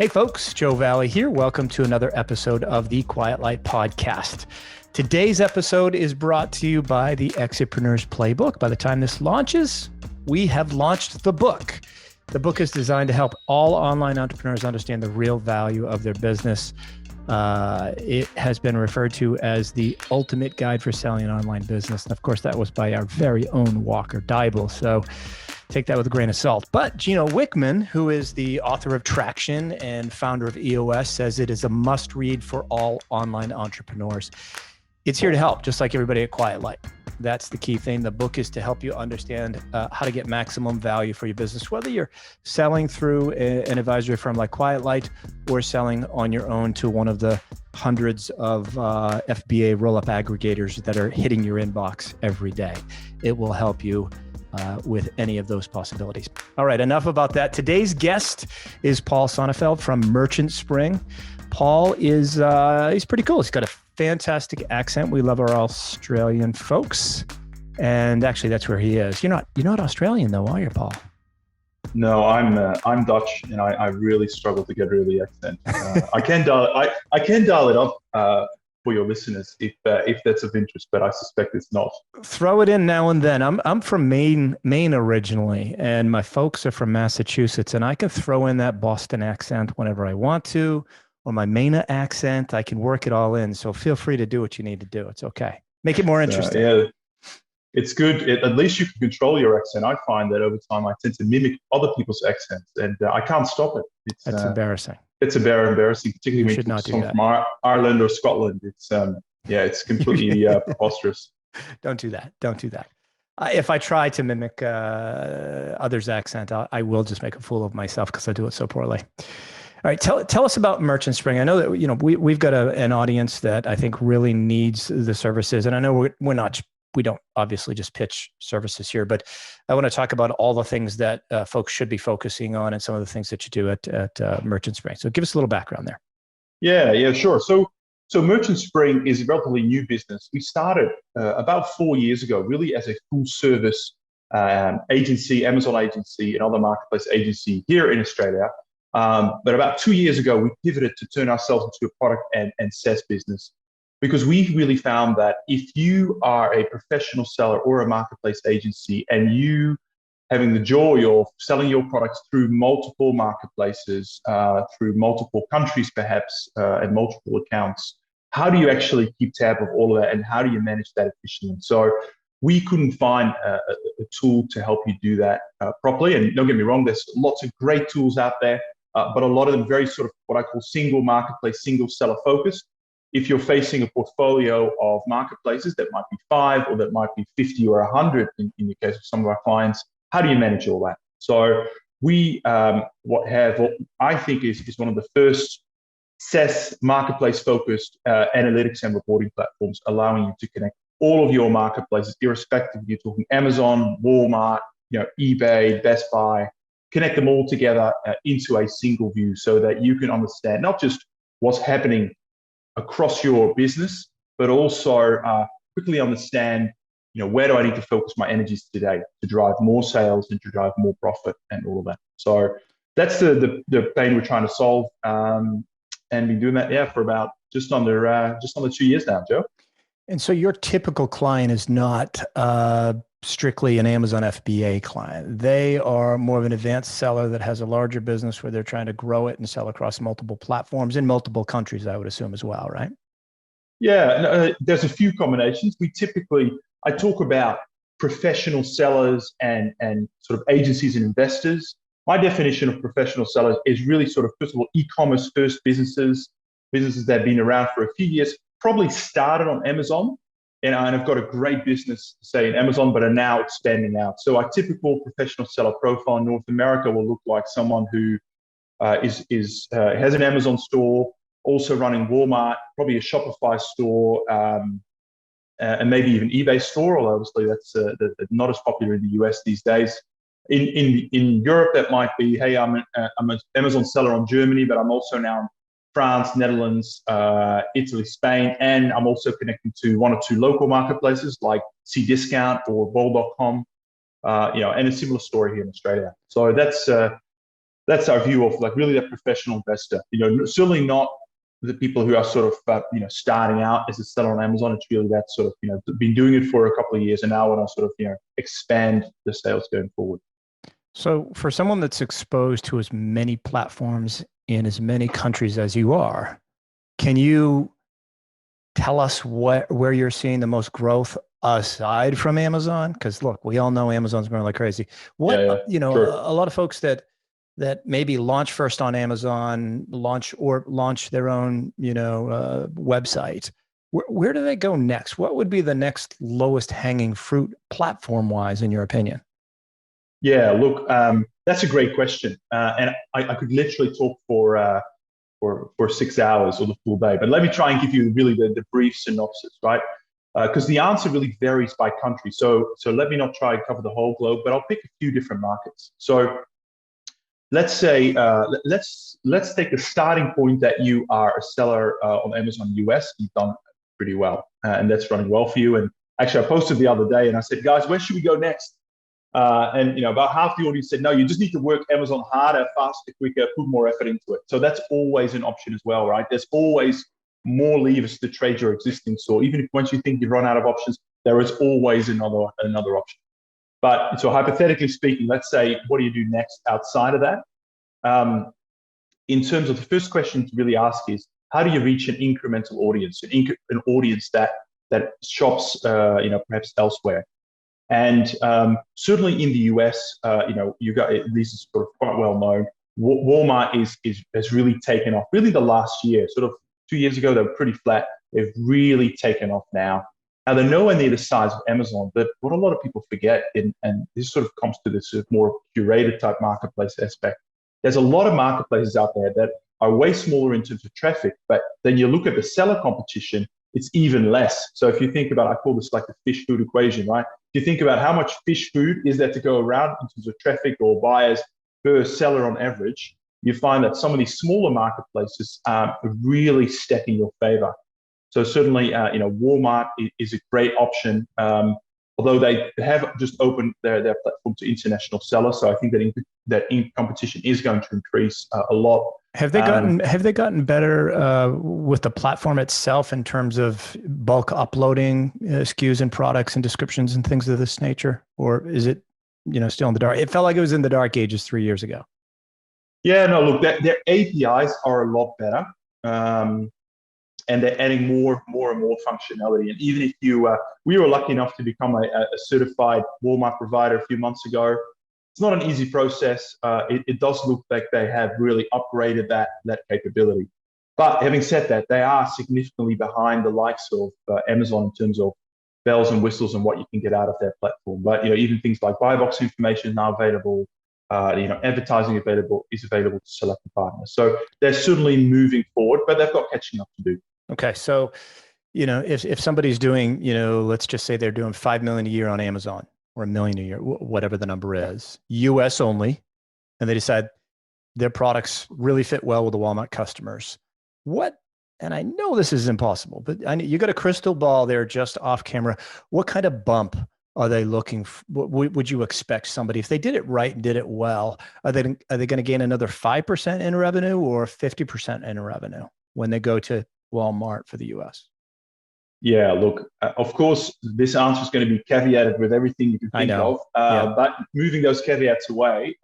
Hey folks, Joe Valley here. Welcome to another episode of the Quiet Light Podcast. Today's episode is brought to you by the Exitpreneurs Playbook. By the time this launches, we have launched the book. The book is designed to help all online entrepreneurs understand the real value of their business. It has been referred to as the ultimate guide for selling an online business. And of course, that was by our very own Walker Deibel. So take that with a grain of salt. But Gino Wickman, who is the author of Traction and founder of EOS, says it is a must-read for all online entrepreneurs. It's here to help, just like everybody at Quiet Light. That's the key thing. The book is to help you understand how to get maximum value for your business, whether you're selling through an advisory firm like Quiet Light or selling on your own to one of the hundreds of FBA roll-up aggregators that are hitting your inbox every day. It will help you with any of those possibilities. All right, enough about that. Today's guest is Paul Sonnefeld from Merchant Spring. Paul is he's pretty cool. He's got a fantastic accent. We love our Australian folks, and actually, that's where he is. You're not Australian though, are you, Paul? No, I'm Dutch, and I really struggle to get rid of the accent. I can dial it up for your listeners if that's of interest, but I suspect it's not. Throw it in now and then. I'm from Maine originally, and my folks are from Massachusetts, and I can throw in that Boston accent whenever I want to, or my Maine accent. I can work it all in. So feel free to do what you need to do. It's okay. Make it more interesting. Yeah, it's good. At least you can control your accent. I find that over time I tend to mimic other people's accents, and I can't stop it. That's embarrassing. It's embarrassing, particularly when should not do that. From Ireland or Scotland. It's completely preposterous. Don't do that. If I try to mimic others' accent, I will just make a fool of myself because I do it so poorly. All right, tell us about Merchant Spring. I know that we've got an audience that I think really needs the services, and I know we don't obviously just pitch services here, but I want to talk about all the things that folks should be focusing on and some of the things that you do at Merchant Spring. So give us a little background there. Yeah, sure. So Merchant Spring is a relatively new business. We started about 4 years ago, really as a full service agency, Amazon agency, and other marketplace agency here in Australia. But about 2 years ago, we pivoted to turn ourselves into a product and SaaS business, because we really found that if you are a professional seller or a marketplace agency and you having the joy of selling your products through multiple marketplaces, through multiple countries perhaps, and multiple accounts, how do you actually keep tab of all of that, and how do you manage that efficiently? So we couldn't find a tool to help you do that properly. And don't get me wrong, there's lots of great tools out there, but a lot of them very sort of what I call single marketplace, single seller focused. If you're facing a portfolio of marketplaces that might be 5 or that might be 50 or 100 in the case of some of our clients, how do you manage all that? So we what I think is one of the first SaaS marketplace focused analytics and reporting platforms, allowing you to connect all of your marketplaces, irrespective if you're talking Amazon, Walmart, eBay, Best Buy, connect them all together into a single view so that you can understand not just what's happening across your business, but also quickly understand, where do I need to focus my energies today to drive more sales and to drive more profit and all of that. So that's the pain we're trying to solve, and been doing that for about just under 2 years now, Joe. And so your typical client is not strictly an Amazon FBA client. They are more of an advanced seller that has a larger business where they're trying to grow it and sell across multiple platforms in multiple countries, I would assume as well, right? Yeah, there's a few combinations. I talk about professional sellers and sort of agencies and investors. My definition of professional sellers is really sort of, first of all, e-commerce first businesses that have been around for a few years, probably started on Amazon, and have got a great business, say in Amazon, but are now expanding out. So our typical professional seller profile in North America will look like someone who has an Amazon store, also running Walmart, probably a Shopify store, and maybe even eBay store, although obviously that's not as popular in the US these days. In Europe, that might be, hey, I'm an Amazon seller on Germany, but I'm also now France, Netherlands, Italy, Spain, and I'm also connecting to 1 or 2 local marketplaces like Cdiscount or Bol.com, and a similar story here in Australia. So that's that's our view of like really that professional investor. Certainly not the people who are sort of starting out as a seller on Amazon. It's really that sort of been doing it for a couple of years and now want to sort of expand the sales going forward. So for someone that's exposed to as many platforms in as many countries as you are, can you tell us where you're seeing the most growth aside from Amazon? Because look, we all know Amazon's growing like crazy. Sure. A lot of folks that maybe launch first on Amazon, launch their own, website. Where do they go next? What would be the next lowest hanging fruit platform wise, in your opinion? Yeah, look, that's a great question, and I could literally talk for 6 hours or the full day. But let me try and give you really the brief synopsis, right? Because the answer really varies by country. So let me not try and cover the whole globe, but I'll pick a few different markets. So let's say let's take the starting point that you are a seller on Amazon US. You've done pretty well, and that's running well for you. And actually, I posted the other day, and I said, guys, where should we go next? And about half the audience said, no, you just need to work Amazon harder, faster, quicker, put more effort into it. So that's always an option as well, right? There's always more levers to trade your existing store. Even if once you think you've run out of options, there is always another option. But so hypothetically speaking, let's say, what do you do next outside of that? In terms of the first question to really ask is, how do you reach an incremental audience, an audience that shops, perhaps elsewhere? And certainly in the US, you got this is sort of quite well known. Walmart has really taken off. Really, the last year, sort of 2 years ago, they were pretty flat. They've really taken off now. Now they're nowhere near the size of Amazon, but what a lot of people forget, and this sort of comes to this sort of more curated type marketplace aspect. There's a lot of marketplaces out there that are way smaller in terms of traffic, but then you look at the seller competition, it's even less. So if you think about, I call this like the fish food equation, right? If you think about how much fish food is there to go around in terms of traffic or buyers per seller on average, you find that some of these smaller marketplaces are really stack in your favor. So certainly, Walmart is a great option, although they have just opened their platform to international sellers. So I think that competition is going to increase a lot. Have they gotten better with the platform itself in terms of bulk uploading SKUs and products and descriptions and things of this nature, or is it still in the dark? It felt like it was in the dark ages 3 years ago. Yeah, no, look, their APIs are a lot better, and they're adding more and more functionality. And even if we were lucky enough to become a certified Walmart provider a few months ago. It's not an easy process. It does look like they have really upgraded that capability. But having said that, they are significantly behind the likes of Amazon in terms of bells and whistles and what you can get out of their platform. But even things like buy box information are available. Advertising is available to selected partners. So they're certainly moving forward, but they've got catching up to do. Okay, so if somebody's doing, let's just say they're doing 5 million a year on Amazon, or 1 million a year, whatever the number is, US only, and they decide their products really fit well with the Walmart customers. And I know this is impossible, but you got a crystal ball there just off camera. What kind of bump are they looking for? Would you expect somebody, if they did it right and did it well, are they going to gain another 5% in revenue or 50% in revenue when they go to Walmart for the US? Yeah, look, of course, this answer is going to be caveated with everything you can think of. But moving those caveats away,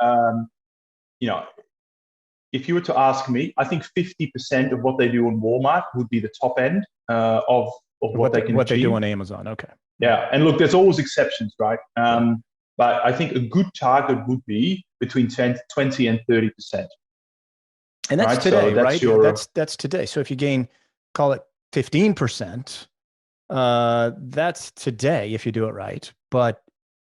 if you were to ask me, I think 50% of what they do on Walmart would be the top end of what they can achieve. They do on Amazon, okay. Yeah, and look, there's always exceptions, right? But I think a good target would be between 20 and 30%. And that's today, right? That's today. So if you gain, call it 15%, that's today if you do it right. But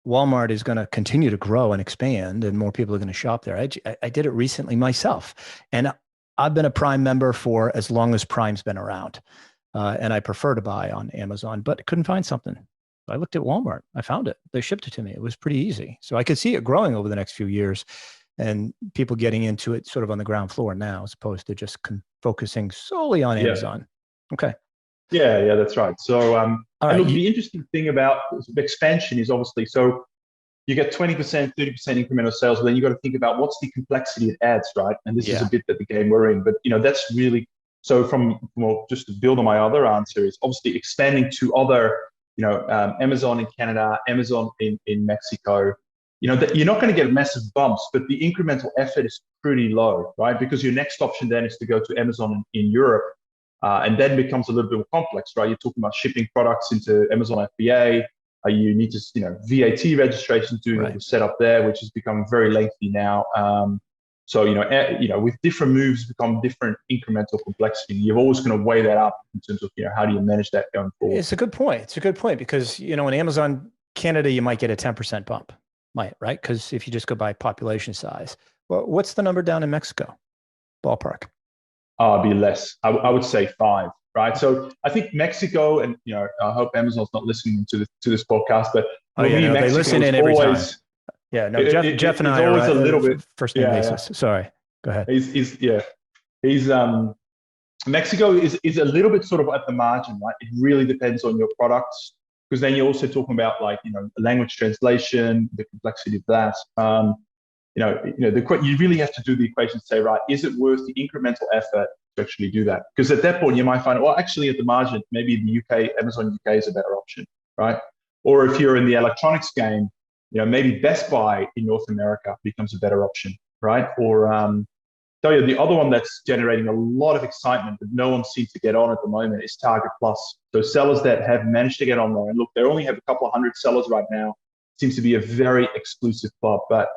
Walmart is going to continue to grow and expand, and more people are going to shop there. I did it recently myself, and I've been a Prime member for as long as Prime's been around, and I prefer to buy on Amazon, but couldn't find something. I looked at Walmart. I found it. They shipped it to me. It was pretty easy. So I could see it growing over the next few years, and people getting into it sort of on the ground floor now, as opposed to just focusing solely on Amazon. Okay. Yeah, that's right. So, look, the interesting thing about expansion is obviously, so you get 20%, 30% incremental sales, but then you got to think about what's the complexity it adds, right? And this is a bit that the game we're in. But that's really so. Well, just to build on my other answer is obviously expanding to other, Amazon in Canada, Amazon in Mexico. That you're not going to get massive bumps, but the incremental effort is pretty low, right? Because your next option then is to go to Amazon in Europe, and then becomes a little bit more complex, right? You're talking about shipping products into Amazon FBA. You need to, VAT registration, doing all the setup there, which is becoming very lengthy now. So, with different moves become different incremental complexity. You're always going to weigh that up in terms of, how do you manage that going forward? It's a good point. It's a good point because, in Amazon Canada, you might get a 10% bump, right? Because if you just go by population size. Well, what's the number down in Mexico? Ballpark. It'd be less. I would say 5, right? So I think Mexico, and I hope Amazon's not listening to this podcast, but Mexico, they listen in every time. Yeah, no, Jeff and I are always a little bit first name basis. Yeah. Sorry, go ahead. Mexico is a little bit sort of at the margin, right? It really depends on your products, because then you're also talking about language translation, the complexity of that. You really have to do the equation to say, right, is it worth the incremental effort to actually do that? Because at that point you might find, well, actually at the margin, maybe the UK, Amazon UK is a better option, right? Or if you're in the electronics game, maybe Best Buy in North America becomes a better option, right? Or tell you the other one that's generating a lot of excitement that no one seems to get on at the moment is Target Plus. So sellers that have managed to get on there, and look, they only have a couple of hundred sellers right now. Seems to be a very exclusive club, but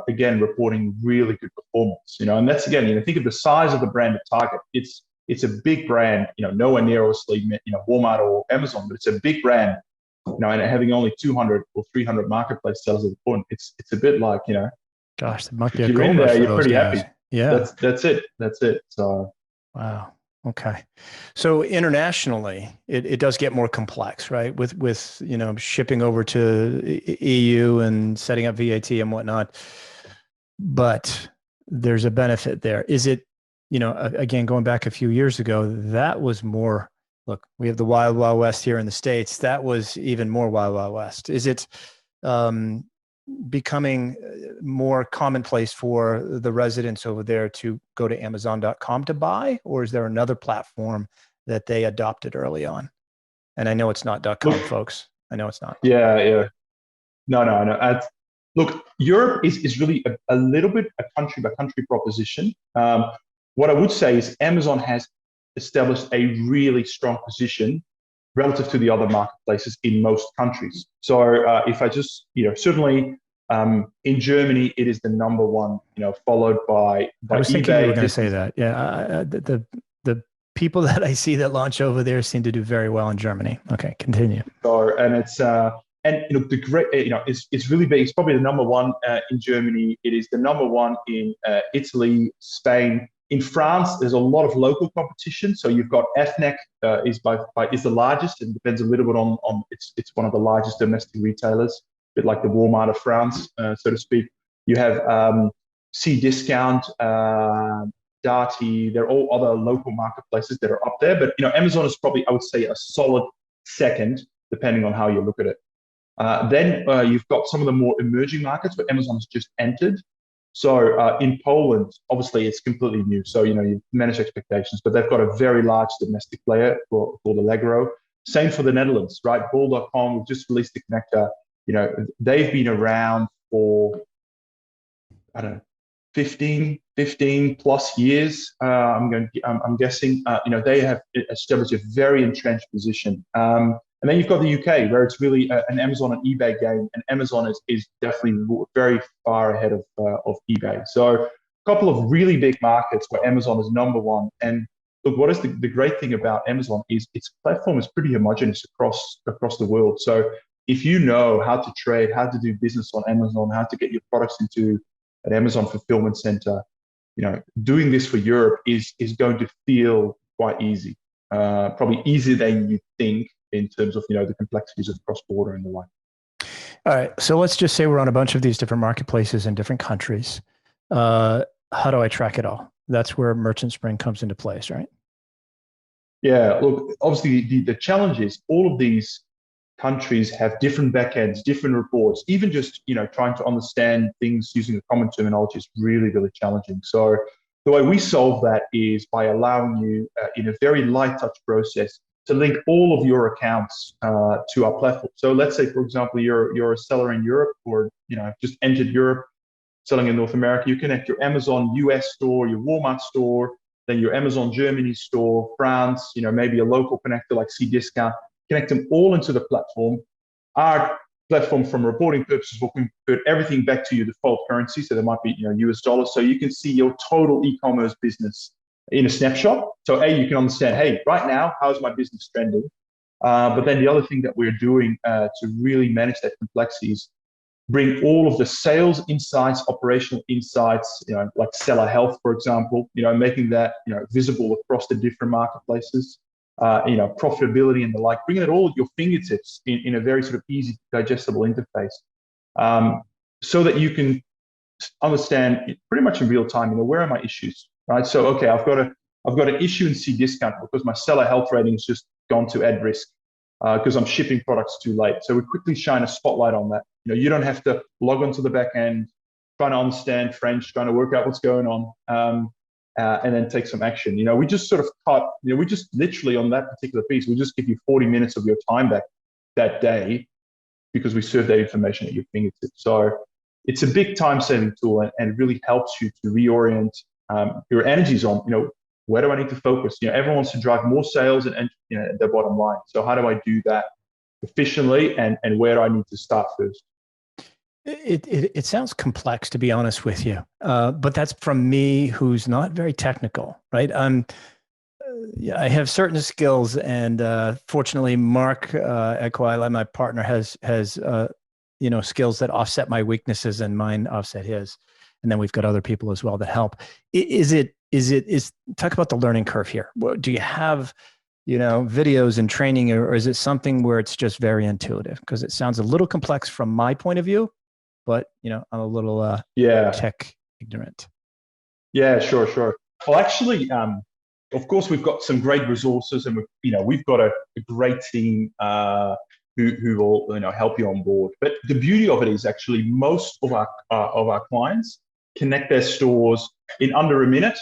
again, reporting really good performance. And that's again, think of the size of the brand of Target. It's a big brand. Nowhere near obviously Walmart or Amazon, but it's a big brand. And having only 200 or 300 marketplace sellers at the point, it's a bit like, gosh, that might be a goal. You're in there, you're pretty guys. Happy. Yeah, that's it. So wow. Okay. So internationally, it does get more complex, right? With shipping over to EU and setting up VAT and whatnot. But there's a benefit there. Is it, again, going back a few years ago, that was more, look, we have the Wild Wild West here in the States. That was even more Wild Wild West. Is it becoming more commonplace for the residents over there to go to Amazon.com to buy, or is there another platform that they adopted early on? And I know it's not .com, folks. I know it's not. Yeah. No. Look, Europe is really a little bit a country by country proposition. What I would say is Amazon has established a really strong position relative to the other marketplaces in most countries. So if I just, certainly in Germany, it is the number one, followed by I was thinking eBay. you were going to say that. Yeah, the people that I see that launch over there seem to do very well in Germany. Okay, continue. So, and it's the great, it's really big. It's probably the number one in Germany. It is the number one in Italy, Spain. In France, there's a lot of local competition. So you've got Fnac is the largest, and depends a little bit on it's one of the largest domestic retailers, a bit like the Walmart of France, so to speak. You have Cdiscount, Darty. They're all other local marketplaces that are up there. But Amazon is probably, I would say, a solid second, depending on how you look at it. Then you've got some of the more emerging markets where Amazon has just entered. So in Poland, obviously it's completely new. So, you manage expectations, but they've got a very large domestic player called Allegro. Same for the Netherlands, right? Bol.com, we've just released the connector. They've been around for, I don't know, 15 plus years. I'm guessing, they have established a very entrenched position. And then you've got the UK, where it's really an Amazon and eBay game, and Amazon is definitely very far ahead of eBay. So a couple of really big markets where Amazon is number one. And look, what is the great thing about Amazon is its platform is pretty homogeneous across the world. So if you know how to trade, how to do business on Amazon, how to get your products into an Amazon fulfillment center, doing this for Europe is going to feel quite easy, probably easier than you think, in terms of, the complexities of cross-border and the like. All right. So let's just say we're on a bunch of these different marketplaces in different countries. How do I track it all? That's where Merchant Spring comes into place, right? Yeah. Look, obviously the challenge is all of these countries have different backends, different reports. Even just trying to understand things using a common terminology is really, really challenging. So the way we solve that is by allowing you, in a very light touch process, to link all of your accounts to our platform. So let's say, for example, you're a seller in Europe, or just entered Europe, selling in North America. You connect your Amazon US store, your Walmart store, then your Amazon Germany store, France, maybe a local connector like Cdiscount. Connect them all into the platform. Our platform, from reporting purposes, will convert everything back to your default currency. So there might be US dollars. So you can see your total e-commerce business in a snapshot. So you can understand, hey, right now, how's my business trending? But then the other thing that we're doing to really manage that complexity is bring all of the sales insights, operational insights, like seller health, for example, making that visible across the different marketplaces, profitability and the like, bringing it all at your fingertips in a very sort of easy, digestible interface, so that you can understand pretty much in real time, where are my issues, right? So, okay, I've got an issue in Cdiscount because my seller health rating has just gone to at risk because I'm shipping products too late. So we quickly shine a spotlight on that. You don't have to log onto the back end, trying to understand French, trying to work out what's going on, and then take some action. We just sort of cut, we just literally on that particular piece, we just give you 40 minutes of your time back that day because we serve that information at your fingertips. So it's a big time-saving tool, and it really helps you to reorient your energies on, where do I need to focus? Everyone wants to drive more sales and their bottom line. So how do I do that efficiently, and where do I need to start first? It sounds complex, to be honest with you, but that's from me, who's not very technical, right? I have certain skills, and fortunately, Mark at Quietlight, my partner, has skills that offset my weaknesses, and mine offset his. And then we've got other people as well that help. Talk about the learning curve here. Do you have videos and training, or is it something where it's just very intuitive? Because it sounds a little complex from my point of view, but I'm a little tech ignorant. Yeah, sure. Well, actually, of course, we've got some great resources, and we've got a great team who will help you on board. But the beauty of it is actually most of our clients connect their stores in under a minute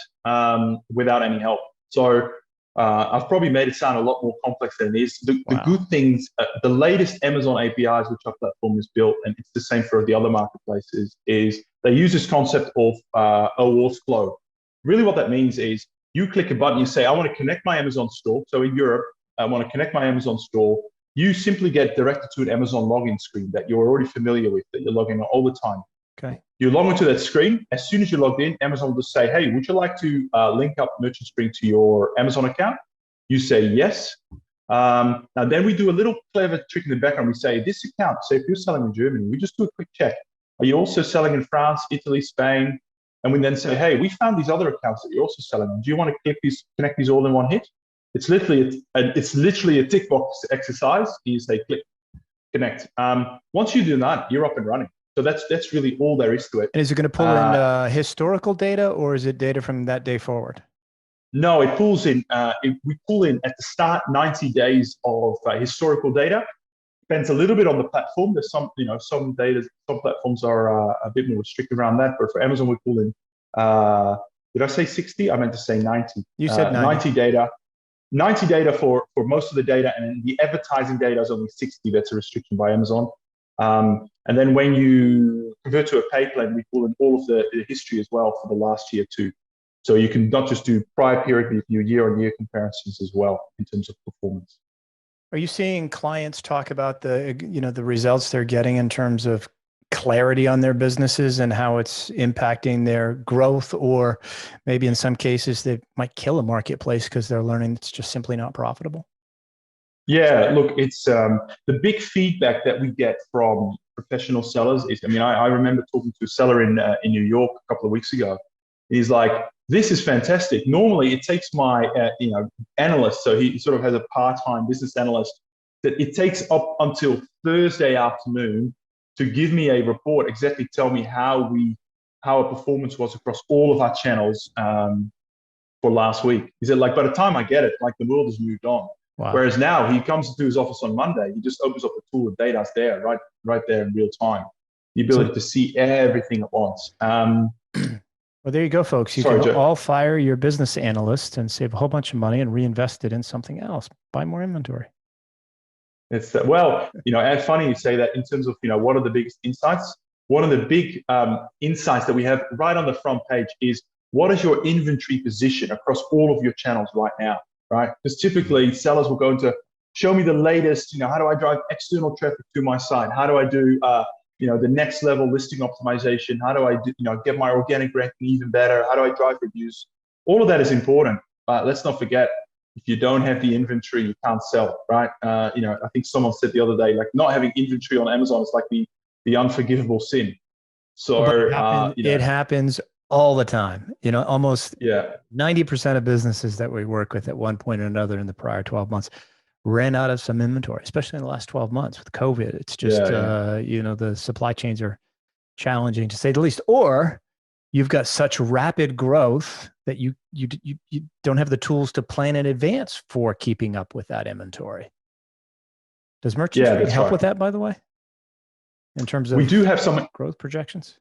without any help. So I've probably made it sound a lot more complex than it is. The good things, the latest Amazon APIs, which our platform is built, and it's the same for the other marketplaces, is they use this concept of OAuth flow. Really what that means is you click a button, you say, I want to connect my Amazon store. So in Europe, I want to connect my Amazon store. You simply get directed to an Amazon login screen that you're already familiar with, that you're logging on all the time. Okay. You log into that screen. As soon as you're logged in, Amazon will just say, hey, would you like to link up Merchant Spring to your Amazon account? You say yes. Now then we do a little clever trick in the background. We say this account, say if you're selling in Germany, we just do a quick check. Are you also selling in France, Italy, Spain? And we then say, hey, we found these other accounts that you're also selling in. Do you want to connect these all in one hit? It's literally a tick box exercise. You say click, connect. Once you do that, you're up and running. So that's really all there is to it. And is it going to pull in historical data, or is it data from that day forward? No, it pulls in. We pull in at the start 90 days of historical data. Depends a little bit on the platform. There's some platforms are a bit more strict around that. But for Amazon, we pull in. Did I say 60? I meant to say 90. You said 90 data. 90 data for most of the data, and the advertising data is only 60. That's a restriction by Amazon. And then when you convert to a pay plan, we pull in all of the history as well for the last year too. So you can not just do prior period, but you can do year-on-year comparisons as well in terms of performance. Are you seeing clients talk about the results they're getting in terms of clarity on their businesses and how it's impacting their growth, or maybe in some cases they might kill a marketplace because they're learning it's just simply not profitable? Yeah, look, it's the big feedback that we get from professional sellers is, I remember talking to a seller in New York a couple of weeks ago. He's like, this is fantastic. Normally it takes my analyst, so he sort of has a part-time business analyst, that it takes up until Thursday afternoon to give me a report, exactly tell me how our performance was across all of our channels for last week. He said, like, by the time I get it, like, the world has moved on. Wow. Whereas now he comes into his office on Monday, he just opens up the tool, the data's there, right there in real time. The ability to see everything at once. Well, there you go, folks. You Sorry, can Joe. all fire your business analyst and save a whole bunch of money and reinvest it in something else. Buy more inventory. It's well, and funny you say that in terms of, what are the biggest insights? One of the big insights that we have right on the front page is what is your inventory position across all of your channels right now, right? Because typically sellers will go into, show me the latest, how do I drive external traffic to my site? How do I do, the next level listing optimization? How do I do, get my organic ranking even better? How do I drive reviews? All of that is important, but let's not forget, if you don't have the inventory, you can't sell, right? I think someone said the other day, like not having inventory on Amazon is like the unforgivable sin. So it happens all the time. Almost 90% of businesses that we work with at one point or another in the prior 12 months ran out of some inventory, especially in the last 12 months with COVID. It's just, the supply chains are challenging to say the least, or you've got such rapid growth that you don't have the tools to plan in advance for keeping up with that inventory. Does Merchant Spring help with that, by the way? In terms of we do have some growth projections,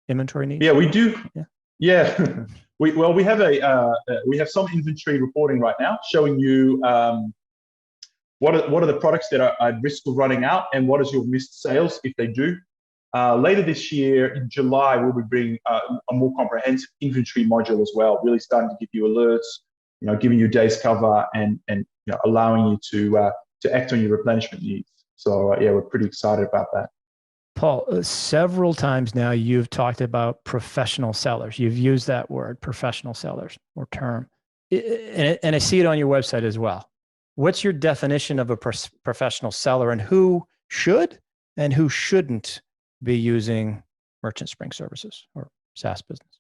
inventory needs? Yeah, we do. Yeah. we have some inventory reporting right now showing you what are the products that are at risk of running out and what is your missed sales if they do. Later this year, in July, we'll be bringing a more comprehensive inventory module as well, really starting to give you alerts, giving you days cover and allowing you to act on your replenishment needs. So we're pretty excited about that. Paul, several times now you've talked about professional sellers. You've used that word, professional sellers, or term, and I see it on your website as well. What's your definition of a professional seller, and who should and who shouldn't be using Merchant Spring services or SaaS business?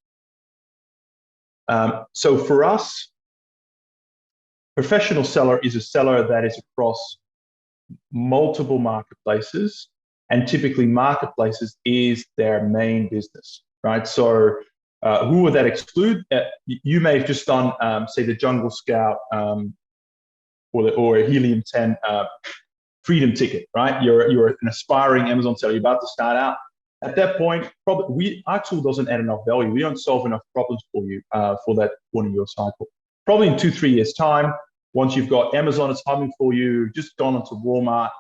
So for us, professional seller is a seller that is across multiple marketplaces, and typically marketplaces is their main business, right? So who would that exclude? You may have just done, say, the Jungle Scout or a Helium 10 freedom ticket, right? You're an aspiring Amazon seller. You're about to start out. At that point, probably our tool doesn't add enough value. We don't solve enough problems for you for that point of your cycle. Probably in 2-3 years' time, once you've got Amazon is humming for you, just gone onto Walmart,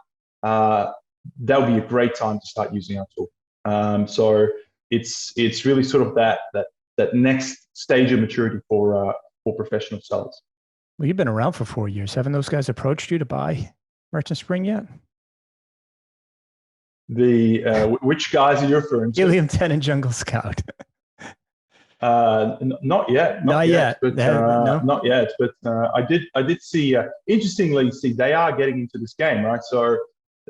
that would be a great time to start using our tool. So it's really sort of that next stage of maturity for professional sellers. Well, you've been around for 4 years. Haven't those guys approached you to buy Merchant Spring yet? Which guys are you referring to? Helium 10 and Jungle Scout. Not yet. Not yet. No? Not yet. But I did see. Interestingly, they are getting into this game, right? So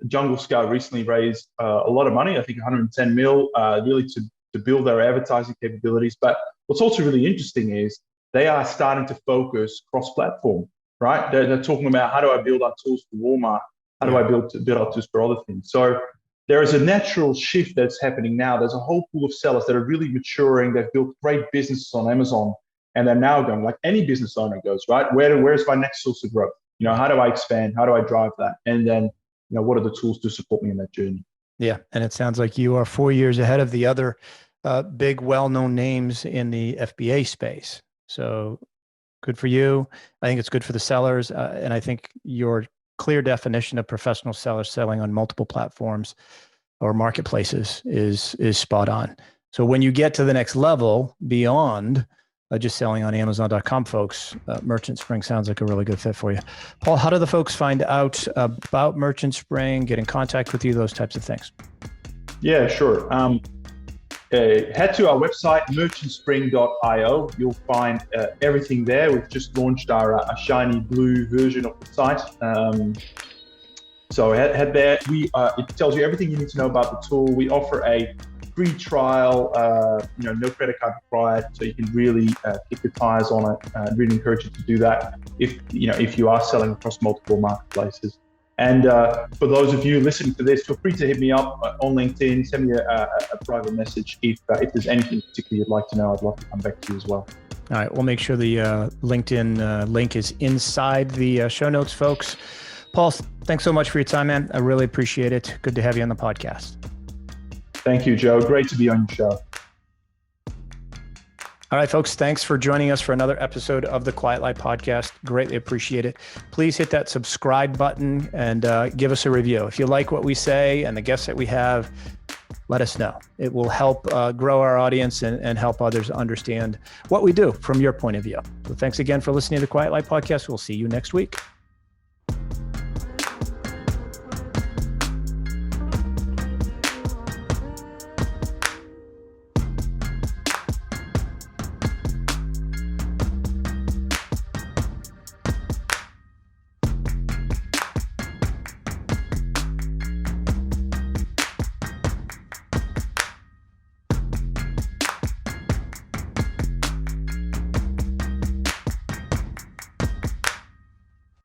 Jungle Scout recently raised a lot of money. I think 110 mil, really to build their advertising capabilities. But what's also really interesting is they are starting to focus cross-platform, right? They're talking about how do I build our tools for Walmart? How do I build our tools for other things? So there is a natural shift that's happening now. There's a whole pool of sellers that are really maturing. They've built great businesses on Amazon, and they're now going, like any business owner goes, right? Where's my next source of growth? How do I expand? How do I drive that? And then, what are the tools to support me in that journey? Yeah, and it sounds like you are 4 years ahead of the other big, well-known names in the FBA space. So good for you. I think it's good for the sellers, and I think your clear definition of professional sellers selling on multiple platforms or marketplaces is spot on. So when you get to the next level beyond just selling on Amazon.com, folks, Merchant Spring sounds like a really good fit for you. Paul, how do the folks find out about Merchant Spring, get in contact with you, those types of things? Yeah, sure. Head to our website, merchantspring.io. You'll find everything there. We've just launched our shiny blue version of the site. So head there. It tells you everything you need to know about the tool. We offer a free trial, no credit card required, so you can really kick the tires on it. Really encourage you to do that if you are selling across multiple marketplaces. And for those of you listening to this, feel free to hit me up on LinkedIn, send me a private message if there's anything particular you'd like to know. I'd love to come back to you as well. All right. We'll make sure the LinkedIn link is inside the show notes, folks. Paul, thanks so much for your time, man. I really appreciate it. Good to have you on the podcast. Thank you, Joe. Great to be on your show. All right, folks, thanks for joining us for another episode of the Quiet Light Podcast. Greatly appreciate it. Please hit that subscribe button and give us a review. If you like what we say and the guests that we have, let us know. It will help grow our audience and help others understand what we do from your point of view. So thanks again for listening to the Quiet Light Podcast. We'll see you next week.